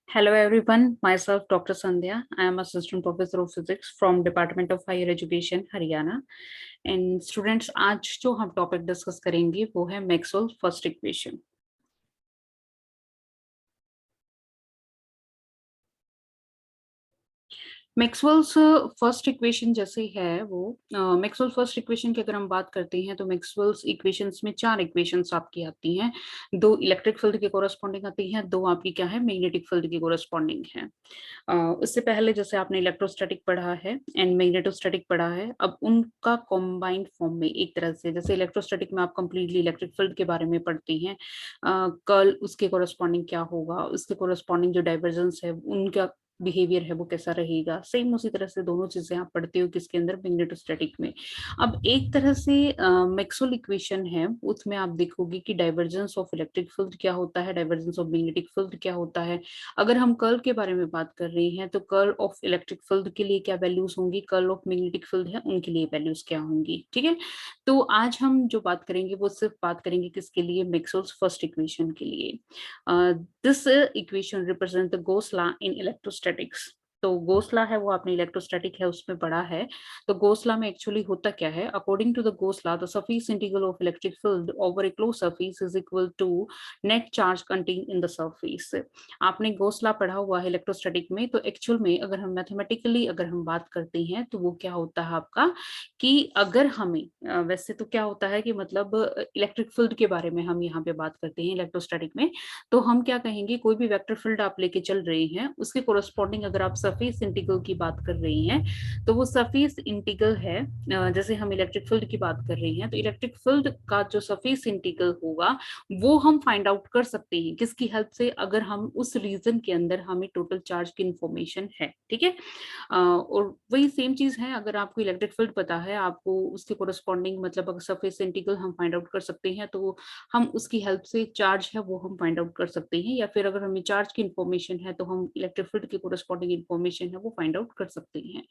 Hello everyone, myself Dr. Sandhya. I am Assistant Professor of Physics from Department of Higher Education, Haryana. And students, आज जो हम topic discuss करेंगे वो है Maxwell first equation. Maxwell's first equation जैसे है वो मैक्सवेल फर्स्ट इक्वेशन की अगर हम बात करते हैं तो मैक्सवेल्स इक्वेशंस में चार इक्वेशंस आपकी आती हैं। दो इलेक्ट्रिक फील्ड के कोरस्पॉन्डिंग आती हैं, दो आपकी क्या है मैग्नेटिक फील्ड की कोरस्पॉन्डिंग है। इससे पहले जैसे आपने इलेक्ट्रोस्टैटिक पढ़ा है एंड मैग्नेटोस्टैटिक पढ़ा है, अब उनका कॉम्बाइंड फॉर्म में एक तरह से जैसे इलेक्ट्रोस्टैटिक में आप कंप्लीटली इलेक्ट्रिक फील्ड के बारे में पढ़ती हैं, कर्ल उसके कोरस्पॉन्डिंग क्या होगा, उसके कोरस्पॉन्डिंग जो डाइवर्जेंस है उनका बिहेवियर है वो कैसा रहेगा, सेम उसी तरह से दोनों चीजें आप पढ़ते हो किसके अंदर मैग्नेटोस्टैटिक में। अब एक तरह से मैक्सवेल इक्वेशन है, उसमें आप देखोगे कि डाइवर्जेंस ऑफ इलेक्ट्रिक फील्ड क्या होता है, डाइवर्जेंस ऑफ मैग्नेटिक फील्ड क्या होता है। अगर हम कर्ल के बारे में बात कर रहे हैं तो कर्ल ऑफ इलेक्ट्रिक फील्ड के लिए क्या वैल्यूज होंगी, कर्ल ऑफ मैग्नेटिक फील्ड है उनके लिए वैल्यूज क्या होंगी। ठीक है, तो आज हम जो बात करेंगे वो सिर्फ बात करेंगे किसके लिए, मैक्सवेल्स फर्स्ट इक्वेशन के लिए। This equation represent the Gauss law in electrostatics. तो गोस लॉ है वो आपने इलेक्ट्रोस्टैटिक है उसमें पढ़ा है। तो गोस लॉ में एक्चुअली होता क्या है, according to the Gauss law the surface integral of electric field over a close surface is equal to net charge contain in the surface. आपने गोस लॉ पढ़ा हुआ है इलेक्ट्रोस्टैटिक में, तो एक्चुअल में अगर हम मैथमेटिकली अगर हम बात करते हैं तो वो क्या होता है आपका कि अगर हमें वैसे तो क्या होता है कि मतलब इलेक्ट्रिक फील्ड के बारे में हम यहाँ पे बात करते हैं इलेक्ट्रोस्टैटिक में, तो हम क्या कहेंगे कोई भी वेक्टर फील्ड आप लेके चल रहे हैं उसके कोरस्पॉन्डिंग अगर आप सरफेस इंटीग्रल की बात कर रही हैं तो वो सरफेस इंटीग्रल है। जैसे हम इलेक्ट्रिक फील्ड की बात कर रहे हैं तो इलेक्ट्रिक फील्ड का जो सरफेस इंटीग्रल होगा वो हम फाइंड आउट कर सकते हैं किसकी हेल्प से, अगर हम उस रीजन के अंदर हमें टोटल चार्ज की इंफॉर्मेशन है। ठीक है, और वही सेम चीज है, अगर आपको इलेक्ट्रिक फील्ड पता है आपको उसके कोरस्पॉन्डिंग मतलब अगर सरफेस इंटीग्रल हम फाइंड आउट कर सकते हैं तो हम उसकी हेल्प से चार्ज है वो हम फाइंड आउट कर सकते हैं, या फिर अगर हमें चार्ज की इंफॉर्मेशन है तो हम इलेक्ट्रिक फील्ड की कोरस्पॉन्डिंग इंफॉर्मेशन है वो फाइंड आउट कर सकते हैं।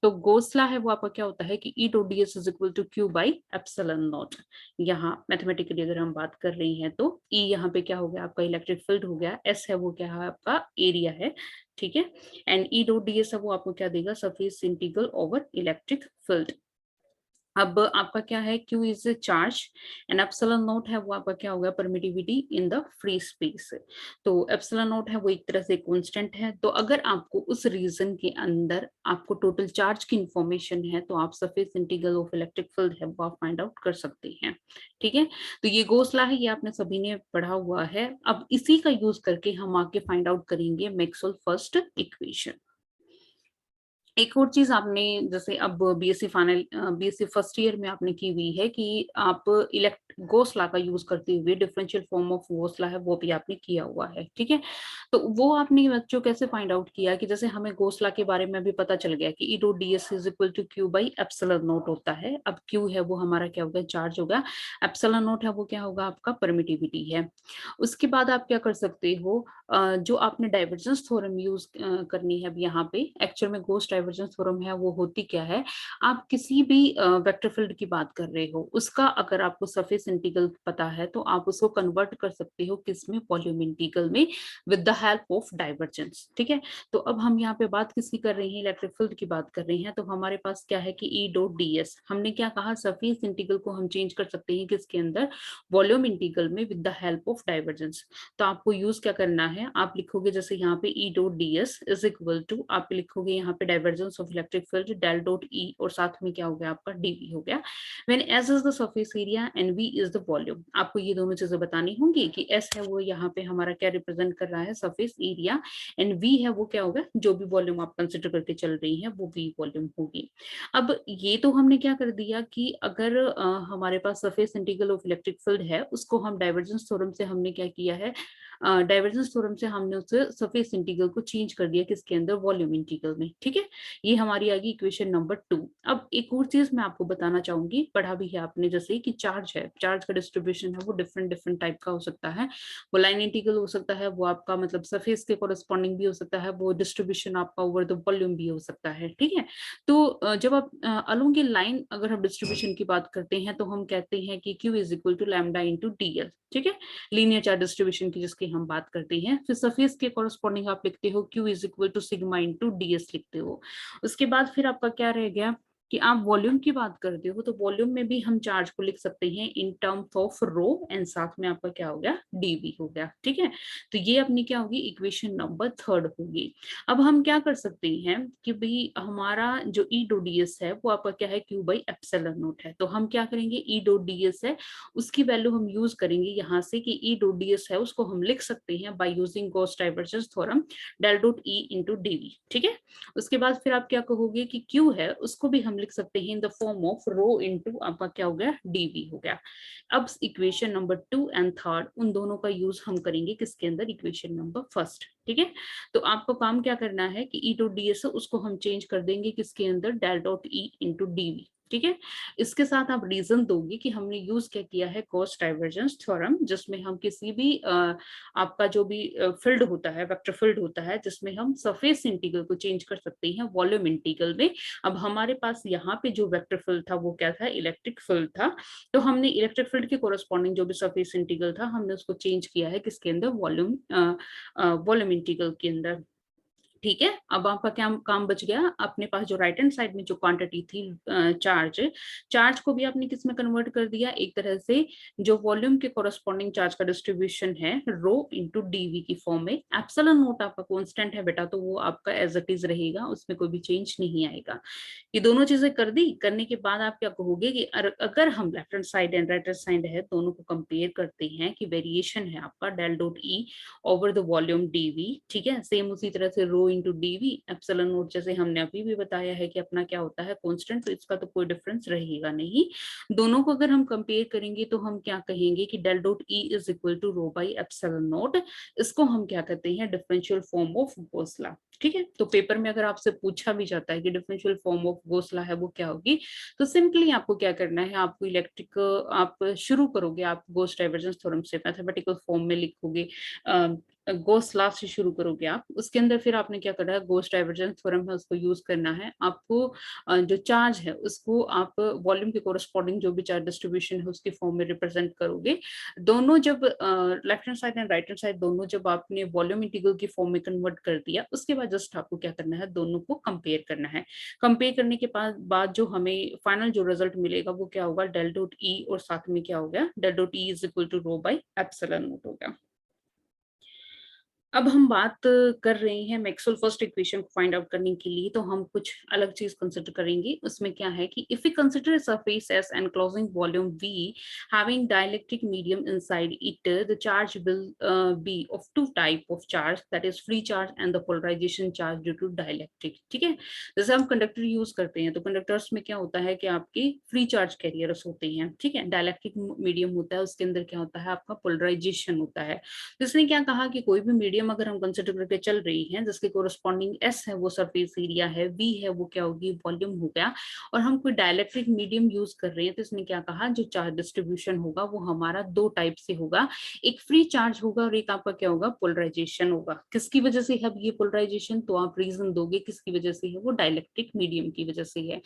तो गोसला है वो आपका क्या होता है कि E dot D S is equal to Q by epsilon naught. यहाँ मैथमेटिकली अगर हम बात कर रही हैं तो ई यहाँ पे क्या हो गया आपका इलेक्ट्रिक फील्ड हो गया, एस है वो क्या है आपका एरिया है। ठीक है, and E dot D S है वो आपको क्या देगा, surface integral over electric field. अब आपका क्या है, Q is charge and epsilon naught है वो आपका क्या होगा, permittivity in the free space. तो एप्सिलॉन नॉट है वो एक तरह से कांस्टेंट है, तो अगर आपको उस रीजन के अंदर आपको टोटल चार्ज की इंफॉर्मेशन है तो आप surface integral of electric field है वो आप फाइंड आउट कर सकते हैं। ठीक है, तो ये गोसला है, ये आपने सभी ने पढ़ा हुआ है। अब इसी का यूज करके हम आगे फाइंड आउट करेंगे मैक्सवेल फर्स्ट इक्वेशन। एक और चीज आपने जैसे अब BSc final BSc first year में आपने की हुई है कि आप इलेक्ट गोसला का यूज करते हुए डिफरेंशियल फॉर्म ऑफ गोसला है वो भी आपने किया हुआ है। ठीक है, तो वो आपने बच्चों कैसे फाइंड आउट किया कि जैसे हमें गोसला के बारे में भी पता चल गया कि E dot D S is equal to Q by epsilon naught होता है। अब क्यू है वो हमारा क्या होगा, चार्ज होगा, एप्सिलॉन नॉट है वो क्या होगा आपका परमिटिविटी है। उसके बाद आप क्या कर सकते हो, जो आपने डाइवर्जेंस थ्योरम यूज करनी है अब यहाँ पे, एक्चुअल में गोस डाइवर्जेंस थ्योरम है वो होती क्या है, आप किसी भी वेक्टर फील्ड की बात कर रहे हो उसका अगर आपको सरफेस इंटीग्रल पता है तो आप उसको कन्वर्ट कर सकते हो किसमें, वॉल्यूम इंटीग्रल में, with the help of divergence. ठीक है, तो अब हम यहाँ पे बात किसकी कर रहे हैं, इलेक्ट्रिक फील्ड की बात कर रहे हैं, तो हमारे पास क्या है कि ई डॉट डी एस, हमने क्या कहा सरफेस इंटीग्रल को हम चेंज कर सकते हैं किसके अंदर, वॉल्यूम इंटीग्रल में, with the help of divergence. तो आपको यूज क्या करना है, आप लिखोगे जैसे यहाँ पे E dot D S is equal to, आप लिखोगे यहाँ पे divergence of electric field del dot E, और साथ में क्या हो गया आपका डीवी हो गया, when S is the surface area and V is the volume. आपको ये दोनों चीजें बतानी होंगी कि एस है वो यहाँ पे हमारा क्या रिप्रेजेंट कर रहा है, सरफेस एरिया, एंड वी है वो क्या होगा, जो भी वॉल्यूम आप कंसिडर करके चल रही है वो वी वॉल्यूम होगी। अब ये तो हमने क्या कर दिया कि अगर हमारे पास surface integral of electric field है उसको हम डाइवर्जेंस थ्योरम से हमने क्या किया है, डाइवर्जेंस थ्योरम से हमने उसे सरफेस इंटीग्रल को चेंज कर दिया किसके अंदर, वॉल्यूम इंटीग्रल में। ठीक है, ये हमारी आ गई इक्वेशन नंबर 2। अब एक और चीज मैं आपको बताना चाहूंगी, पढ़ा भी है आपने जैसे कि चार्ज है, चार्ज का डिस्ट्रीब्यूशन है वो डिफरेंट डिफरेंट टाइप का हो सकता है। वो लाइन इंटीग्रल हो सकता है, वो आपका मतलब सरफेस के कोरस्पॉन्डिंग भी हो सकता है, वो डिस्ट्रीब्यूशन आपका ओवर द वॉल्यूम भी हो सकता है। ठीक है, तो जब आप अलोंग ए लाइन अगर हम डिस्ट्रीब्यूशन की बात करते हैं तो हम कहते हैं कि Q is equal to lambda into DL। ठीक है, लीनियर चार्ज डिस्ट्रीब्यूशन की जिसकी हम बात करते हैं। फिर सरफेस के कोरस्पॉन्डिंग आप लिखते हो Q is equal to sigma into DS लिखते हो। उसके बाद फिर आपका क्या रह गया कि आप वॉल्यूम की बात करते हो, तो वॉल्यूम में भी हम चार्ज को लिख सकते हैं in terms of rho and साथ में आपका क्या हो गया, डीवी हो गया। ठीक है, तो ये अपनी क्या होगी, इक्वेशन नंबर 3 होगी। अब हम क्या कर सकते हैं कि भाई हमारा जो ई डो डी एस है वो आपका क्या है, क्यू बाई एप्सिलॉन नॉट है। तो हम क्या करेंगे, ई डो डी एस है उसकी वैल्यू हम यूज करेंगे यहाँ से कि ई डो डी एस है उसको हम लिख सकते हैं by using Gauss divergence theorem del dot E into DV. ठीक है, उसके बाद फिर आप क्या कहोगे कि क्यू है उसको भी हम लिख सकते हैं in the form of rho into आपका क्या हो गया, डीवी हो गया। अब इक्वेशन नंबर 2 एंड 3 उन दोनों का यूज हम करेंगे किसके अंदर, इक्वेशन नंबर 1। ठीक है, तो आपको काम क्या करना है कि ई टू डी एस उसको हम चेंज कर देंगे किसके अंदर, del dot E into DV. ठीक है, इसके साथ आप रीजन दोगे कि हमने यूज क्या किया है, गॉस डाइवर्जेंस थ्योरम, जिसमें हम किसी भी आपका जो भी फील्ड होता है, वेक्टर फील्ड होता है, जिसमें हम सरफेस इंटीग्रल को चेंज कर सकते हैं वॉल्यूम इंटीग्रल में। अब हमारे पास यहाँ पे जो वेक्टर फील्ड था वो क्या था, इलेक्ट्रिक फील्ड था। तो हमने इलेक्ट्रिक फील्ड के कोरस्पॉन्डिंग जो भी सरफेस इंटीग्रल था हमने उसको चेंज किया है किसके अंदर, वॉल्यूम वॉल्यूम इंटीग्रल के अंदर। ठीक है, अब आपका क्या काम बच गया, अपने पास जो राइट हैंड साइड में जो क्वांटिटी थी चार्ज, चार्ज को भी आपने किस में कन्वर्ट कर दिया, एक तरह से जो वॉल्यूम के कोरस्पॉन्डिंग चार्ज का डिस्ट्रीब्यूशन है रो इंटू डीवी की फॉर्म में। एप्सिलॉन नोट आपका कांस्टेंट है बेटा, तो वो आपका एज इट इज रहेगा, उसमें कोई भी चेंज नहीं आएगा। ये दोनों चीजें कर दी, करने के बाद आप क्या कहोगे कि अगर हम left hand side and right hand side है दोनों को कंपेयर करते हैं कि वेरिएशन है आपका del dot E over the volume DV. ठीक है, सेम उसी तरह से rho into DV epsilon naught जैसे हमने अभी भी बताया है कि अपना क्या होता है, कांस्टेंट, तो इसका तो कोई डिफरेंस रहेगा नहीं। दोनों को अगर हम कंपेयर करेंगे तो हम क्या कहेंगे कि del dot E is equal to rho by epsilon naught. इसको हम क्या कहते हैं, differential form of Gauss law. ठीक है, तो पेपर में अगर आपसे पूछा भी जाता है कि differential form of Gauss law है वो क्या होगी, तो सिंपली आपको क्या करना है, आपको इलेक्ट्रिक आप शुरू करोगे, आप गॉस डाइवर्जेंस थ्योरम से मैथमेटिकल फॉर्म में लिखोगे, गॉस लॉ से शुरू करोगे आप, उसके अंदर फिर आपने क्या करना है, गॉस डाइवर्जेंस थ्योरम है उसको यूज करना है आपको। जो चार्ज है उसको आप वॉल्यूम के कोरस्पॉन्डिंग जो भी चार्ज डिस्ट्रीब्यूशन है उसके फॉर्म में रिप्रेजेंट करोगे। दोनों जब left hand side and right hand side दोनों जब आपने वॉल्यूम इंटीग्रल की फॉर्म में कन्वर्ट कर दिया, उसके बाद जस्ट आपको क्या करना है, दोनों को कंपेयर करना है। कंपेयर करने के बाद जो हमें फाइनल जो रिजल्ट मिलेगा वो क्या होगा, डेल डॉट ई और साथ में क्या हो गया, del dot E is equal to rho by epsilon naught हो गया। अब हम बात कर रहे हैं मैक्सवेल फर्स्ट इक्वेशन को फाइंड आउट करने के लिए, तो हम कुछ अलग चीज कंसिडर करेंगे। उसमें क्या है कि if we consider surface as enclosing volume V having dielectric medium inside it, the charge will be of two type of charge, that is free charge and the polarization charge due to dielectric। ठीक है, जैसे हम conductor use करते हैं तो conductors में क्या होता है कि आपके फ्री चार्ज कैरियर्स होते हैं। ठीक है, डायलेक्ट्रिक मीडियम होता है, उसके अंदर क्या होता है, आपका पोलराइजेशन होता है। जिसने क्या कहा कि कोई भी मीडियम अगर हम कंसिडर करके चल रही है जिसके कोरस्पॉन्डिंग एस है वो सरफेस एरिया है, वी है वो क्या होगी, वॉल्यूम हो गया, और हम कोई डायलेक्ट्रिक मीडियम यूज कर रहे हैं, तो इसने क्या कहा, जो चार्ज डिस्ट्रीब्यूशन होगा वो हमारा दो टाइप से होगा, एक फ्री चार्ज होगा और एक आपका क्या होगा, पोलराइजेशन होगा। किसकी वजह से है ये पोलराइजेशन, तो आप रीजन दोगे किसकी वजह से है, वो डायलेक्ट्रिक मीडियम की वजह से है।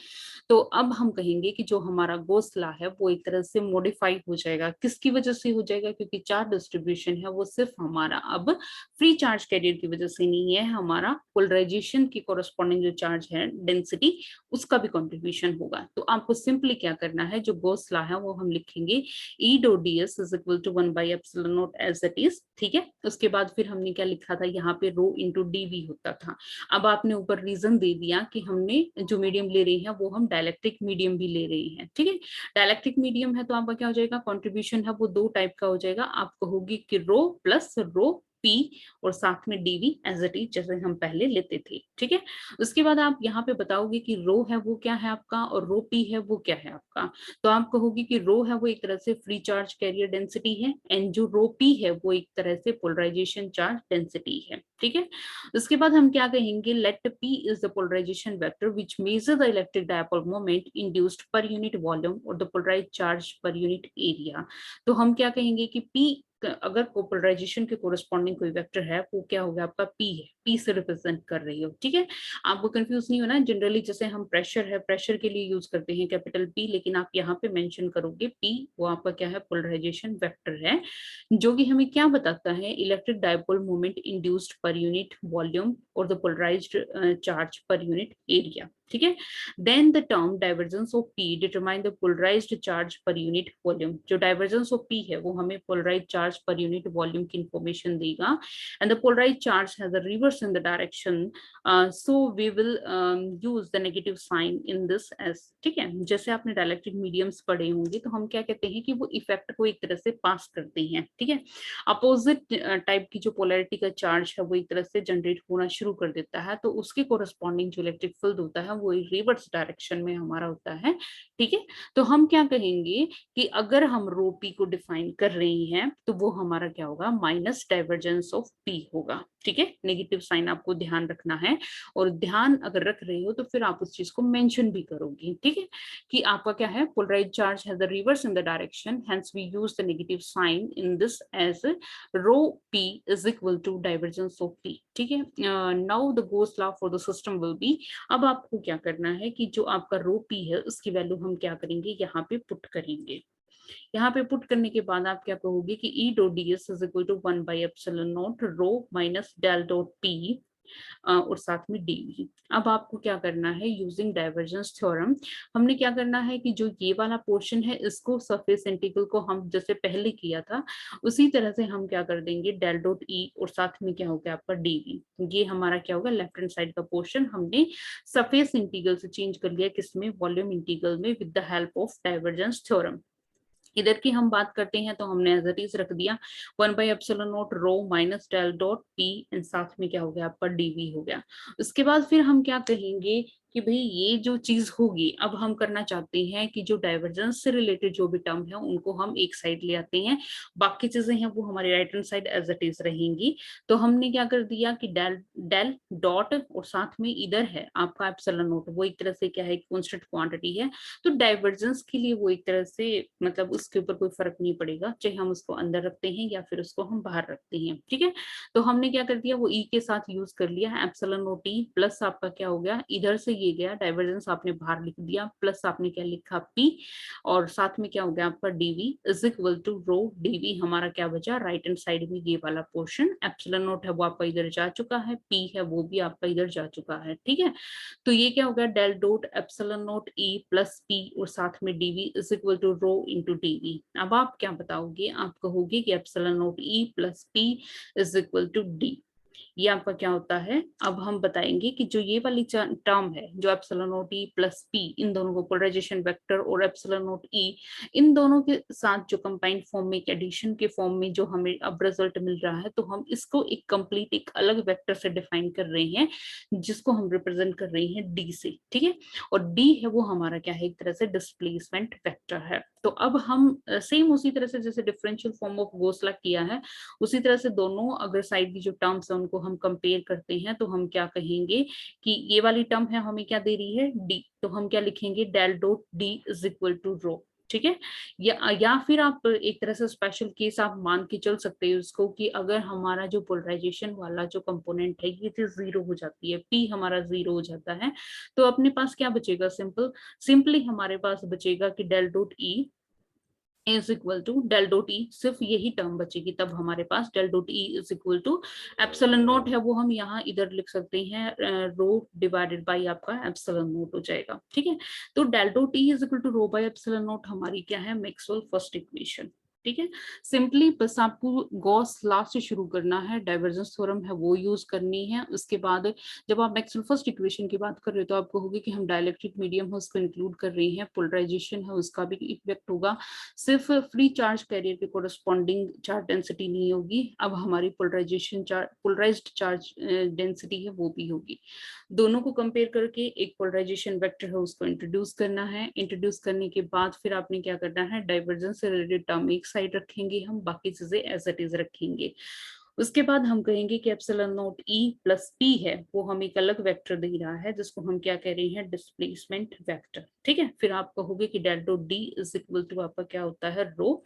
तो अब हम कहेंगे कि जो हमारा गॉस लॉ है वो एक तरह से मॉडिफाई हो जाएगा, किसकी वजह से हो जाएगा, क्योंकि चार्ज डिस्ट्रीब्यूशन है वो सिर्फ हमारा अब फ्री चार्ज कैरियर की वजह से नहीं है, हमारा पोलराइजेशन की कोरस्पॉन्डिंग जो चार्ज है डेंसिटी उसका भी कंट्रीब्यूशन होगा। तो आपको सिंपली क्या करना है, जो गॉस लॉ है वो हम लिखेंगे E dot D S is equal to 1 by epsilon naught as it is. ठीक है, उसके बाद फिर हमने क्या लिखा था, यहाँ पे रो इंटू डीवी होता था। अब आपने ऊपर रीजन दे दिया कि हमने जो मीडियम ले रही है वो हम डायलेक्ट्रिक मीडियम भी ले रही है। ठीक है, डायलेक्ट्रिक मीडियम है तो आपका क्या हो जाएगा, कंट्रीब्यूशन है वो दो टाइप का हो जाएगा, आप कहोगी कि रो प्लस रो P और साथ में dV एज इट इज जैसे हम पहले लेते थे, ठीक है। उसके बाद आप यहाँ पे बताओगे कि रो है वो क्या है आपका और रो P है वो क्या है आपका। तो आप कहोगे कि रो है वो एक तरह से फ्री चार्ज कैरियर डेंसिटी है एंड जो रो P है वो एक तरह से पोलराइजेशन चार्ज डेंसिटी है, ठीक है। उसके बाद हम क्या कहेंगे, let P is the polarisation vector which measure the electric dipole moment induced per unit volume और the polarised charge per unit area. तो हम क्या कहेंगे कि P अगर पोलराइजेशन के कोरस्पॉन्डिंग कोई वेक्टर है वो क्या होगा आपका P है, P से रिप्रेजेंट कर रही हो, ठीक है। आपको कंफ्यूज नहीं होना, जनरली जैसे हम प्रेशर है, प्रेशर के लिए यूज करते हैं कैपिटल P, लेकिन आप यहाँ पे मेंशन करोगे P, वो आपका क्या है, पोलराइजेशन वेक्टर है, जो कि हमें क्या बताता है, electric dipole moment induced per unit volume और the polarised charge per unit area, ठीक है। Then the term divergence of P determine the polarised charge per unit volume. जो डाइवर्जेंस ऑफ P है वो हमें polarised charge per unit volume की information देगा and the polarised charge has a reverse in the direction, so we will use the negative sign in this as, ठीक है। जैसे आपने डायलेक्ट्रिक मीडियम्स पढ़े होंगे तो हम क्या कहते हैं कि वो इफेक्ट को एक तरह से पास करते हैं, ठीक है। अपोजिट टाइप की जो पोलैरिटी का चार्ज है वो एक तरह से जनरेट होना शुरू कर देता है, तो उसके कोरस्पॉन्डिंग जो इलेक्ट्रिक फील्ड होता है वो रिवर्स डायरेक्शन में हमारा होता है, ठीक है। तो हम क्या कहेंगे कि अगर हम रो P को डिफाइन कर रहे हैं तो वो हमारा क्या होगा, माइनस डाइवर्जेंस ऑफ P होगा, ठीक है। नेगेटिव साइन आपको ध्यान रखना है और ध्यान अगर रख रहे हो तो फिर आप उस चीज को मेंशन भी करोगे, ठीक है, कि आपका क्या है, polarised charge has the reverse in the direction, hence we use the negative sign in this as rho P is equal to divergence of P, ठीक है। Now the Gauss law for the system will be, अब आपको क्या करना है कि जो आपका रो P है उसकी वैल्यू हम क्या करेंगे, यहाँ पे पुट करेंगे। यहाँ पे पुट करने के बाद आप क्या कहोगे कि E dot D S is equal to 1/ε0 rho minus del dot P और साथ में dV। अब आपको क्या करना है, यूजिंग डाइवर्जेंस थ्योरम हमने क्या करना है कि जो ये वाला पोर्शन है इसको सरफेस इंटीग्रल को हम जैसे पहले किया था उसी तरह से हम क्या कर देंगे, डेल डॉट E और साथ में क्या होगा आपका dV। ये हमारा क्या होगा, लेफ्ट हैंड साइड का पोर्शन हमने सरफेस इंटीग्रल से चेंज कर लिया किसमें, वॉल्यूम इंटीग्रल में, with the help of divergence theorem. इधर की हम बात करते हैं तो हमने एज इट इज रख दिया 1/ε0 rho minus del dot P and साथ में क्या हो गया आपका dV हो गया। उसके बाद फिर हम क्या कहेंगे कि भाई ये जो चीज होगी, अब हम करना चाहते हैं कि जो डाइवर्जेंस से रिलेटेड जो भी टर्म है उनको हम एक साइड ले आते हैं, बाकी चीजें हैं वो हमारी right hand side as it is रहेंगी। तो हमने क्या कर दिया कि डेल डेल डॉट और साथ में इधर है आपका एप्सिलॉन नॉट, वो एक तरह से क्या है, कांस्टेंट क्वांटिटी है, तो डाइवर्जेंस के लिए वो एक तरह से मतलब उसके ऊपर कोई फर्क नहीं पड़ेगा, चाहे हम उसको अंदर रखते हैं या फिर उसको हम बाहर रखते हैं, ठीक है। तो हमने क्या कर दिया, वो E के साथ यूज कर लिया, एप्सिलॉन नॉट T प्लस आपका क्या हो गया, इधर से ये गया डाइवर्जेंस आपने बाहर लिख दिया, प्लस आपने क्या लिखा P और साथ में क्या हो गया आपका dV is equal to rho dV, हमारा क्या बचा, राइट हैंड साइड में ये वाला पोर्शन, एप्सिलॉन नॉट है वो आपका इधर जा चुका है, P है वो भी आपका इधर जा चुका है, ठीक है। तो ये क्या हो गया, del dot epsilon naught E plus P और साथ में dV is equal to rho into dV। अब आप क्या बताओगे, आप कहोगे कि epsilon naught E plus P is equal to D। ये आपका क्या होता है, अब हम बताएंगे कि जो ये वाली टर्म है, जो epsilon naught E plus P, इन दोनों को पोलराइजेशन वेक्टर और एप्सिलॉन नॉट E, इन दोनों के साथ जो कंबाइंड फॉर्म में, एडिशन के फॉर्म में जो हमें अब रिजल्ट मिल रहा है, तो हम इसको एक कंप्लीट एक अलग वेक्टर से डिफाइन कर रहे हैं जिसको हम रिप्रेजेंट कर रहे हैं D से, ठीक है। और D है वो हमारा क्या है, एक तरह से डिस्प्लेसमेंट वेक्टर है। तो अब हम सेम उसी तरह से जैसे differential form of Gauss law किया है उसी तरह से दोनों अगर साइड की जो टर्म्स है उनको हम कंपेयर करते हैं तो हम क्या कहेंगे कि ये वाली टर्म है हमें क्या दे रही है, D, तो हम क्या लिखेंगे, del dot D is equal to rho, ठीक है। या फिर आप एक तरह से स्पेशल केस आप मान के चल सकते हैं उसको कि अगर हमारा जो पोलराइजेशन वाला जो कंपोनेंट है ये चीज जीरो हो जाती है, P हमारा जीरो हो जाता है, तो अपने पास क्या बचेगा, सिंपली हमारे पास बचेगा कि del dot E is equal to del dot E, सिर्फ यही टर्म बचेगी, तब हमारे पास del dot E is equal to epsilon naught है वो हम यहाँ इधर लिख सकते हैं रो डिवाइडेड बाय आपका एप्सिलॉन नॉट हो जाएगा, ठीक है। तो del dot E is equal to rho by epsilon naught हमारी क्या है, मैक्सवेल फर्स्ट इक्वेशन, ठीक है। सिंपली बस आपको गॉस लॉ से शुरू करना है, डाइवर्जेंस थ्योरम है वो यूज करनी है। उसके बाद जब आप मैक्सवेल फर्स्ट इक्वेशन की बात कर रहे हो तो आप कहोगे कि हम डाइलेक्ट्रिक मीडियम है उसको इंक्लूड कर रहे हैं, पोलराइजेशन है उसका भी इफेक्ट होगा, सिर्फ फ्री चार्ज कैरियर के कोरस्पॉन्डिंग चार्ज डेंसिटी नहीं होगी, अब हमारी polarisation charge, polarised charge density है वो भी होगी। दोनों को कंपेयर करके एक पोलराइजेशन वेक्टर है उसको इंट्रोड्यूस करना है। इंट्रोड्यूस करने के बाद फिर आपने क्या करना है, डाइवर्जेंस से रिलेटेड टर्म एक साइड रखेंगे, हम बाकी चीजें एज इट इज रखेंगे। उसके बाद हम कहेंगे कि epsilon not E plus P है वो हमें एक अलग वेक्टर दे रहा है जिसको हम क्या कह रहे हैं, डिस्प्लेसमेंट वेक्टर। ठीक है, फिर आप कहोगे कि del dot D is equal to आपका क्या होता है, rho,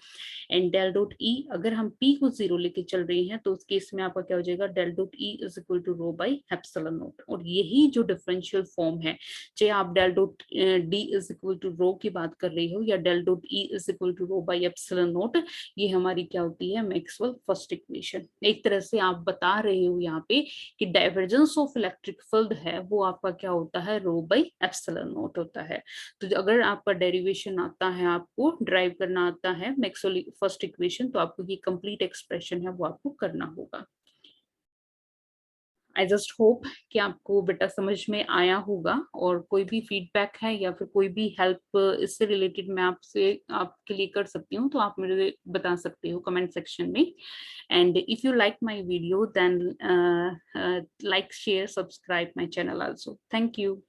and del dot E अगर हम पी को जीरो लेके चल रहे हैं तो उस केस में आपका क्या हो जाएगा, del dot E is equal to rho by epsilon naught. और यही जो डिफरेंशियल फॉर्म है, चाहे आप del dot D is equal to rho की बात कर रही हो या del dot E is equal to rho by epsilon naught, ये हमारी क्या होती है, मैक्सवेल फर्स्ट इक्वेशन। एक तरह से आप बता रहे हो यहाँ पे कि डाइवर्जेंस ऑफ इलेक्ट्रिक फील्ड है वो आपका क्या होता है, रो बाई एप्सिलॉन नॉट होता है। तो अगर आपका डेरिवेशन आता है, आपको ड्राइव करना आता है मैक्सवेल फर्स्ट इक्वेशन, तो आपको ये कंप्लीट एक्सप्रेशन है वो आपको करना होगा। आई जस्ट होप कि आपको बेटा समझ में आया होगा, और कोई भी फीडबैक है या फिर कोई भी हेल्प इससे रिलेटेड मैं आपसे आपके लिए कर सकती हूँ तो आप मुझे बता सकते हो कमेंट सेक्शन में। And if you like my video then like share subscribe my channel also. Thank you.